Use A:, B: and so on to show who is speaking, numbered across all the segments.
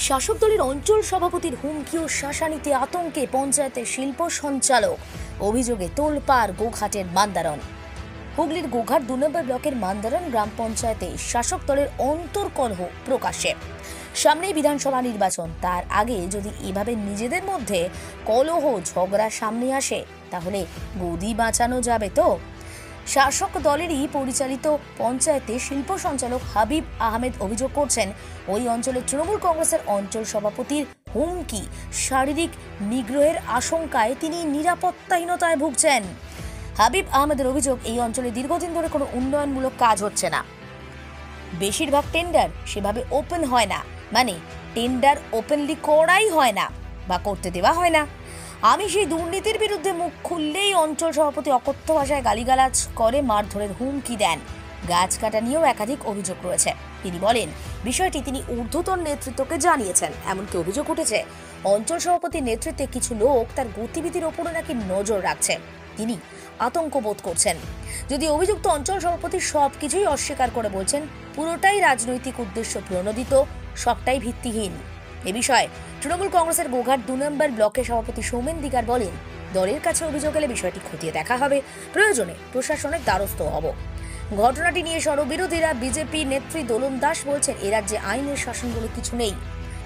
A: শাসক দলের অঞ্চল সভাপতির হুমকি ও শাসানিতে আতঙ্কে পঞ্চায়েতের শিল্প সঞ্চালক। অভিযোগে তোলপাড় গোঘাটের মান্দারণ। হুগলির গোঘাট ২ নম্বর ব্লকের মান্দারণ গ্রাম পঞ্চায়েতে শাসক দলের অন্তর্কলহ প্রকাশ্যে। সামনেই বিধানসভা নির্বাচন, তার আগে যদি এভাবে নিজেদের মধ্যে কলহ ঝগড়া সামনে আসে তাহলে গদি বাঁচানো যাবে তো? শাসক দলেরই পরিচালিত পঞ্চায়েতে শিল্প সঞ্চালক হাবিব আহমেদ অভিযোগ করছেন, ওই অঞ্চলের তৃণমূল কংগ্রেসের অঞ্চল সভাপতির হুমকি, শারীরিক নিগ্রহের আশঙ্কায় তিনি নিরাপত্তাহীনতায় ভুগছেন। হাবিব আহমেদের অভিযোগ, এই অঞ্চলে দীর্ঘদিন ধরে কোনো উন্নয়নমূলক কাজ হচ্ছে না। বেশিরভাগ টেন্ডার সেভাবে ওপেন হয় না, মানে টেন্ডার ওপেনলি করাই হয় না বা করতে দেওয়া হয় না। আমি সেই দুর্নীতির বিরুদ্ধে মুখ খুললেই অঞ্চল সভাপতি অকথ্য ভাষায় গালিগালাজ করে, মারধরের হুমকি দেন। গাছ কাটা নিয়েও একাধিক অভিযোগ রয়েছে। তিনি বলেন, বিষয়টি তিনি ঊর্ধ্বতন নেতৃত্বকে জানিয়েছেন। এমনকি অভিযোগ উঠেছে, অঞ্চল সভাপতির নেতৃত্বে কিছু লোক তার গতিবিধির ওপরে নাকি নজর রাখছে। তিনি আতঙ্ক বোধ করছেন। যদি অভিযুক্ত অঞ্চল সভাপতি সবকিছুই অস্বীকার করে বলছেন পুরোটাই রাজনৈতিক উদ্দেশ্য প্রণোদিত, সবটাই ভিত্তিহীন। এ বিষয়ে তৃণমূল কংগ্রেসের গোঘাট ২ নম্বর ব্লকের সভাপতি সৌমেন দিগার বলেন, দলের কাছে অভিযোগ এলে বিষয়টি খতিয়ে দেখা হবে, প্রয়োজনে প্রশাসনের দ্বারস্থ হব। ঘটনাটি নিয়ে সর্ববিরোধীরা বিজেপি নেত্রী দোলন দাস বলছেন, এ রাজ্যে আইনের শাসন বলে কিছু নেই।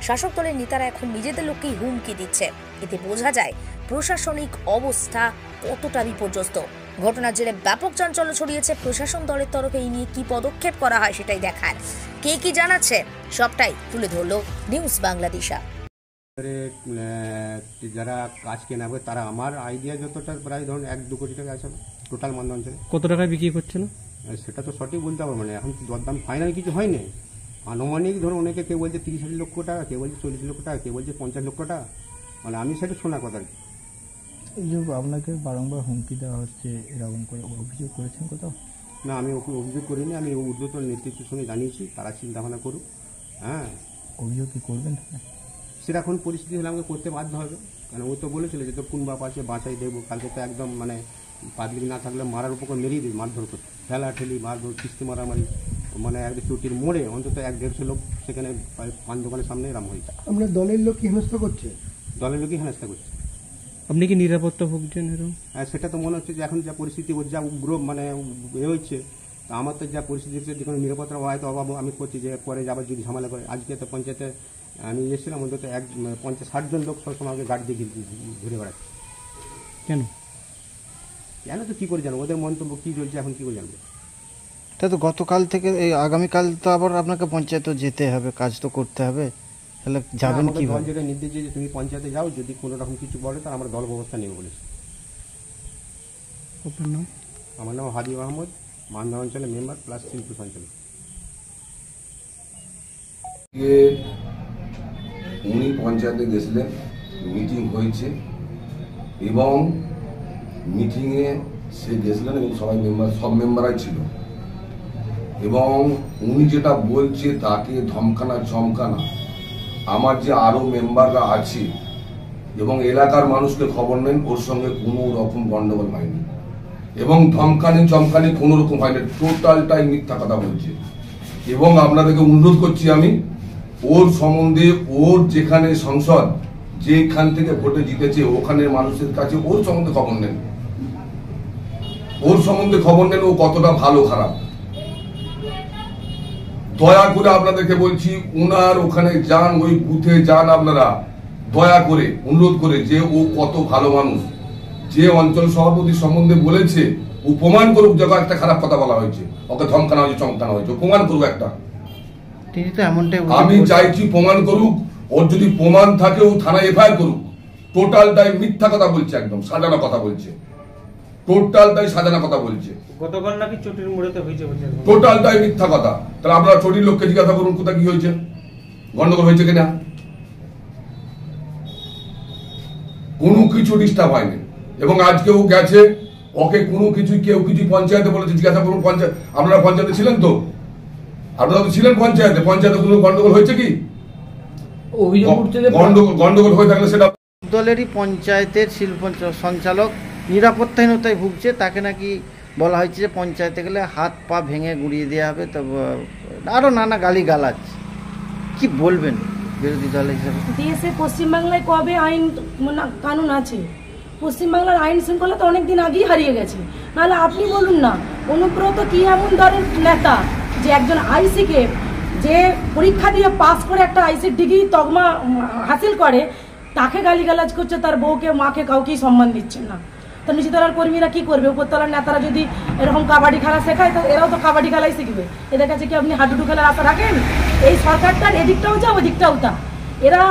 A: শাসক দলের নেতারা এখন নিজেদের লোককেই হুমকি দিচ্ছে। এতে বোঝা যায় প্রশাসনিক অবস্থা কতটা বিপর্যস্ত। ঘটনার জেরে ব্যাপক চাঞ্চল্য ছড়িয়েছে। প্রশাসন দলের তরফে এই নিয়ে কি পদক্ষেপ করা হয় সেটাই দেখার। কে কি জানাচ্ছে সবটাই তুলে ধরলো নিউজ বাংলাদেশা।
B: যারা কাজ কেনা হবে তারা আমার আইডিয়া যতটা প্রায় ধরুন ১-২ কোটি টাকা আছে টোটাল মান্দ অঞ্চলে।
C: কত টাকায় বিক্রি করছিল
B: সেটা তো সঠিক বলতে পারবো না, এখন দরদাম ফাইনাল কিছু হয়নি। আনুমানিক ধরুন অনেকে কেউ বলছে ৩০ লক্ষ টাকা, কেউ বলছে ৪০ লক্ষ টাকা, কেউ বলছে ৫০ লক্ষ টাকা, মানে আমি সেটা শোনা কথা আর কি।
D: এই যে আপনাকে বারংবার হুমকি দেওয়া হচ্ছে, এরকম করে অভিযোগ করেছেন কোথাও?
B: না, আমি ওকে অভিযোগ করিনি, আমি ঊর্ধ্বতন নেতৃত্বের সঙ্গে জানিয়েছি, তারা চিন্তা ভাবনা করুক। হ্যাঁ,
D: অভিযোগ কি করবেন?
B: সেরকম পরিস্থিতি হলে আমাকে করতে বাধ্য হবে, কারণ ও তো বলেছিল যে তোর কোন বাপ আছে বাঁচাই দেবো। কালকে তো একদম মানে পাবলিক না থাকলে মারার উপর মেরিয়ে দিই, মারধর করতে, ঠেলা ঠেলি মারধর, কিস্তি মারামারি, মানে একদম চুটির মোড়ে অন্তত ১-১৫০ লোক সেখানে পান দোকানের সামনে এরম হয়েছে।
E: আমরা দলের লোক কি হেনস্থা করছে?
B: দলের লোকই হেনস্থা করছে।
C: আপনি কি নিরাপত্তা ভুগছেন এরকম?
B: হ্যাঁ, সেটা তো মনে হচ্ছে যে এখন যা পরিস্থিতি যা উগ্র মানে এ হচ্ছে, তো আমার তো যা পরিস্থিতি হচ্ছে যে কোনো নিরাপত্তার হয়তো অভাব আমি করছি, যে পরে যাবার যদি ঝামেলা করে। আজকে তো পঞ্চায়েতে আমি এসেছিলাম, অন্তত ৫০-৬০ জন লোক সবসময় আমাকে গাড়ি দিয়ে ঘুরে বেড়াচ্ছে।
C: কেন
B: তো কী করে জানবো ওদের মন্তব্য কী চলছে, এখন কী করে জানবো?
F: তাই তো গতকাল থেকে এই আগামীকাল তো আবার আপনাকে পঞ্চায়েতে যেতে হবে, কাজ তো করতে হবে, তাহলে যাবেন কি?
B: দল যেটা নির্দেশ যে তুমি পঞ্চায়েতে যাও, যদি কোনো রকম কিছু বলে তাহলে আমরা দল ব্যবস্থা নেব বলেছি।
C: আপনার নাম?
B: আমার নাম হাবিব আহমদ, মান্দা অঞ্চলের মেম্বার প্লাস শিল্প সঞ্চালক।
G: উনি পঞ্চায়েতে গেছিলেন, মিটিং হয়েছে এবং মিটিংয়ে সে গেছিলেন এবং সব মেম্বারই ছিল, এবং উনি যেটা বলছে তাকে ধমকানা চমকানা, আমার যে আরো মেম্বাররা আছে এবং এলাকার মানুষকে খবর নেন, ওর সঙ্গে কোনো রকম গন্ডগোল হয়নি এবং ধমকানি চমকানি কোনো রকম হয়নি, টোটালটাই মিথ্যা কথা বলছে। এবং আপনাদেরকে অনুরোধ করছি আমি, ওর সম্বন্ধে, ওর যেখানে সংসদ, যেখান থেকে ভোটে জিতেছে ওখানে মানুষের কাছে ওর সম্বন্ধে খবর নেন, ওর সম্বন্ধে খবর নেন, ও কতটা ভালো খারাপ। দয়া করে আপনাদেরকে বলছি, ওনার ওখানে যান, ওই বুথে যান আপনারা, দয়া করে অনুরোধ করে, যে ও কত ভালো মানুষ। যে অঞ্চল সভাপতি সম্বন্ধে বলেছে, ও প্রমাণ করুক যখন একটা খারাপ কথা বলা হয়েছে, ওকে ধমকানো হয়েছে, চমকানো হয়েছে, প্রমাণ করুক একটা। আমি চাইছি প্রমাণ করুক, ওর যদি প্রমাণ থাকে ও থানায় এফআইআর করুক। টোটালটাই মিথ্যা কথা বলছে, একদম সাজানো কথা বলছে, টোটালটাই সাজানো কথা বলছে।
C: গতকাল নাকি চটির মোড়েতে হয়েছে,
G: টোটালটাই মিথ্যা কথা। তাহলে আপনারা চটির লোককে জিজ্ঞাসা করুন কোথায় কি হয়েছে, গন্ডগোল হয়েছে কিনা। কোনো কিছু ডিস্টার্ব হয়নি এবং আজকেও গেছে, ওকে কোনো কিছু কেউ কিছু পঞ্চায়েতে বলেছে, জিজ্ঞাসা করুন পঞ্চায়েত, আপনারা পঞ্চায়েতে ছিলেন তো, আপনারা তো ছিলেন পঞ্চায়েতে, পঞ্চায়েতে কোনো গন্ডগোল হয়েছে কি? গন্ডগোল হয়ে থাকলে সেটা
F: দলেরই পঞ্চায়েতের শিল্প সঞ্চালক নিরাপত্তাহীনতায় ভুগছে, তাকে নাকি বলা হয়েছে যে পঞ্চায়েতে গেলে হাত পা ভেঙে গুঁড়িয়ে দেওয়া হবে, তো আরও নানা গালিগালাজ। কি বলবেন? বিরোধী দল হিসেবে?
H: দেশে পশ্চিমবাংলায় কবে আইন কানুন আছে? পশ্চিমবাংলার আইন শৃঙ্খলা তো অনেকদিন আগেই হারিয়ে গেছে। নাহলে আপনি বলুন না, অনুব্রত কি এমন দলের নেতা যে একজন আইসিকে যে পরীক্ষা দিয়ে পাস করে একটা আইসির ডিগ্রি তকমা হাসিল করে তাকে গালিগালাজ করছে, তার বউকে মাকে কাউকেই সম্মান দিচ্ছে না। তো নিচতলার কর্মীরা কি করবে? উপরতলার নেতারা যদি এরকম কাবাডি খেলা শেখায় তো এরাও তো কাবাডি খেলাই শিখবে। এদের কাছে কি আপনি হাডুডু খেলার আশা রাখেন? এই সরকারটার এদিকটাও যা ওদিকটাও তা। এরা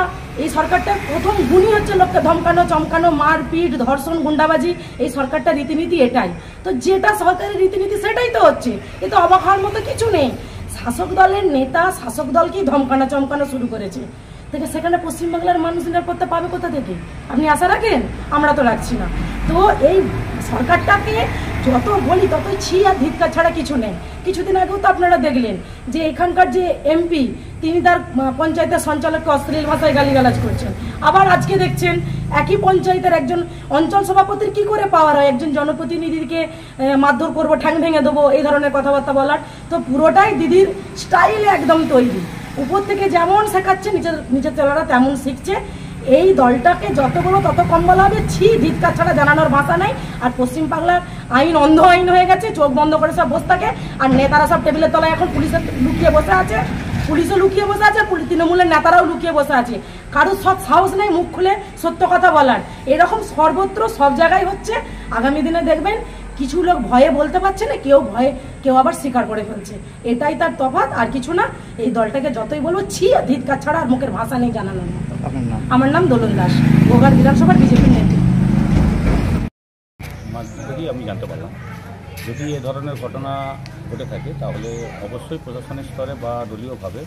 H: এই সরকারটার প্রথম গুণই হচ্ছে লোককে ধমকানো, চমকানো, মারপিট, ধর্ষণ, গুন্ডাবাজি। এই সরকারটার রীতিনীতি এটাই। তো যেটা সরকারের রীতিনীতি সেটাই তো হচ্ছে। এ তো অবাক হওয়ার মতো কিছু নেই। শাসক দলের নেতা শাসক দলকেই ধমকানো চমকানো শুরু করেছে। থেকে সেখানে পশ্চিমবাংলার মানুষ নিরাপত্তা পাবে কোথা থেকে? আপনি আশা রাখেন? আমরা তো রাখছি না। তো এই সরকারটাকে যত বলি ততই ছি আর ধিক্কার ছাড়া কিছু নেই। কিছুদিন আগেও তো আপনারা দেখলেন যে এখানকার যে এমপি তিনি তার পঞ্চায়েতের সঞ্চালককে অশ্লীল ভাষায় গালিগালাজ করছেন। আবার আজকে দেখছেন একই পঞ্চায়েতের একজন অঞ্চল সভাপতির কি করে পাওয়ার হয় একজন জনপ্রতিনিধিকে মারধর করবো, ঠ্যাং ভেঙে দেবো, এই ধরনের কথাবার্তা বলার। তো পুরোটাই দিদির স্টাইলে একদম তৈরি। উপর থেকে যেমন শেখাচ্ছে নিচের তলারা তেমন শিখছে। এই দলটাকে যত বড় তত কম বলা হবে। ছি ধিক্কার ছাড়া জানানোর ভাষা নাই। আর পশ্চিমবাংলার আইন অন্ধ আইন হয়ে গেছে, চোখ বন্ধ করে সব বসে থাকে। আর নেতারা সব টেবিলের তলায় এখন পুলিশের লুকিয়ে বসে আছে, পুলিশও লুকিয়ে বসে আছে, তৃণমূলের নেতারাও লুকিয়ে বসে আছে। কারোর সব সাহস নেই মুখ খুলে সত্য কথা বলার। এরকম সর্বত্র সব জায়গায় হচ্ছে। আগামী দিনে দেখবেন কিছু লোক ভয়ে বলতে পারছে না, কেউ আবার স্বীকার করে ফেলছে। এটাই তার তফাৎ, আর কিছু না। এই দলটাকে যতই বলবো ছি ধিক্কার ছাড়া আর মুখের ভাষা নেই জানানোর মতো। আমার নাম দোলন দাস, গোঘাট বিধানসভার বিজেপির নেত্রী।
I: যদি আমি জানতে পারলাম, যদি এ ধরনের ঘটনা ঘটে থাকে তাহলে অবশ্যই প্রশাসনের স্তরে বা দলীয়ভাবে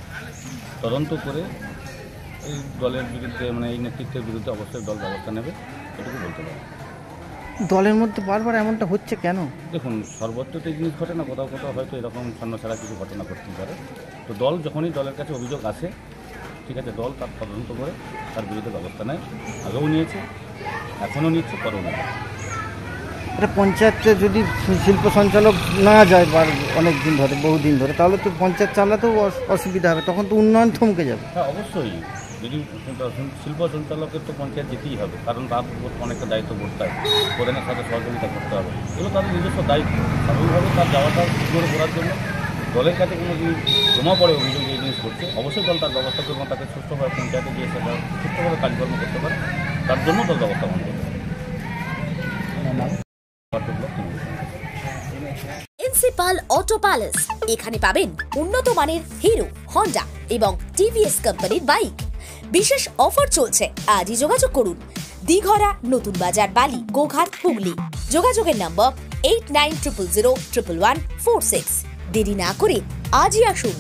I: তদন্ত করে এই দলের বিরুদ্ধে, মানে এই নেতৃত্বের বিরুদ্ধে অবশ্যই দল ব্যবস্থা নেবে, এটুকু বলতে পারি।
F: দলের মধ্যে বারবার এমনটা হচ্ছে কেন?
I: দেখুন, সর্বত্র তো এই জিনিস ঘটে না, কোথাও কোথাও হয়তো এরকম ছন্ন ছাড়া কিছু ঘটনা ঘটতে পারে। তো দল যখনই দলের কাছে অভিযোগ আসে, ঠিক আছে, দল তার তদন্ত করে তার বিরুদ্ধে ব্যবস্থা নেয়। আগেও নিয়েছে, এখনও নিচ্ছে, পরেও নেবে।
F: এটা পঞ্চায়েতে যদি শিল্প সঞ্চালক না যায় বা অনেক দিন ধরে, বহুদিন ধরে, তাহলে তো পঞ্চায়েত চালাতেও অসুবিধা হবে, তখন তো উন্নয়ন থমকে যাবে।
I: হ্যাঁ, অবশ্যই। যদি শিল্প সঞ্চালকের তো পঞ্চায়েত যেতেই হবে, কারণ তার উপর অনেকটা দায়িত্ব করতে হবে, প্রধানের সাথে সহযোগিতা করতে হবে। এগুলো তাদের নিজস্ব দায়িত্ব। স্বাভাবিকভাবে তার যাওয়াটা সুন্দর করার জন্য দলের কাছে কোনো যদি জমা পড়ে অভিযোগ এই জিনিস করছে, অবশ্যই দল তার ব্যবস্থা করবে, তাকে সুস্থভাবে পঞ্চায়েতে গিয়ে সেটা সুস্থভাবে কাজকর্ম করতে পারে, তার জন্য দল ব্যবস্থা গ্রহণ করতে পারে।
A: প্রিন্সিপাল অটো প্যালেস, এখানে পাবেন উন্নত মানের হিরো, হন্ডা এবং টিভিএস কোম্পানির বাইক। বিশেষ অফার চলছে, আজই যোগাযোগ করুন। দিঘরা, নতুন বাজার, বালি, গোঘাট, হুগলি। যোগাযোগের নম্বর 8900011146। দেরি না করে আজই আসুন।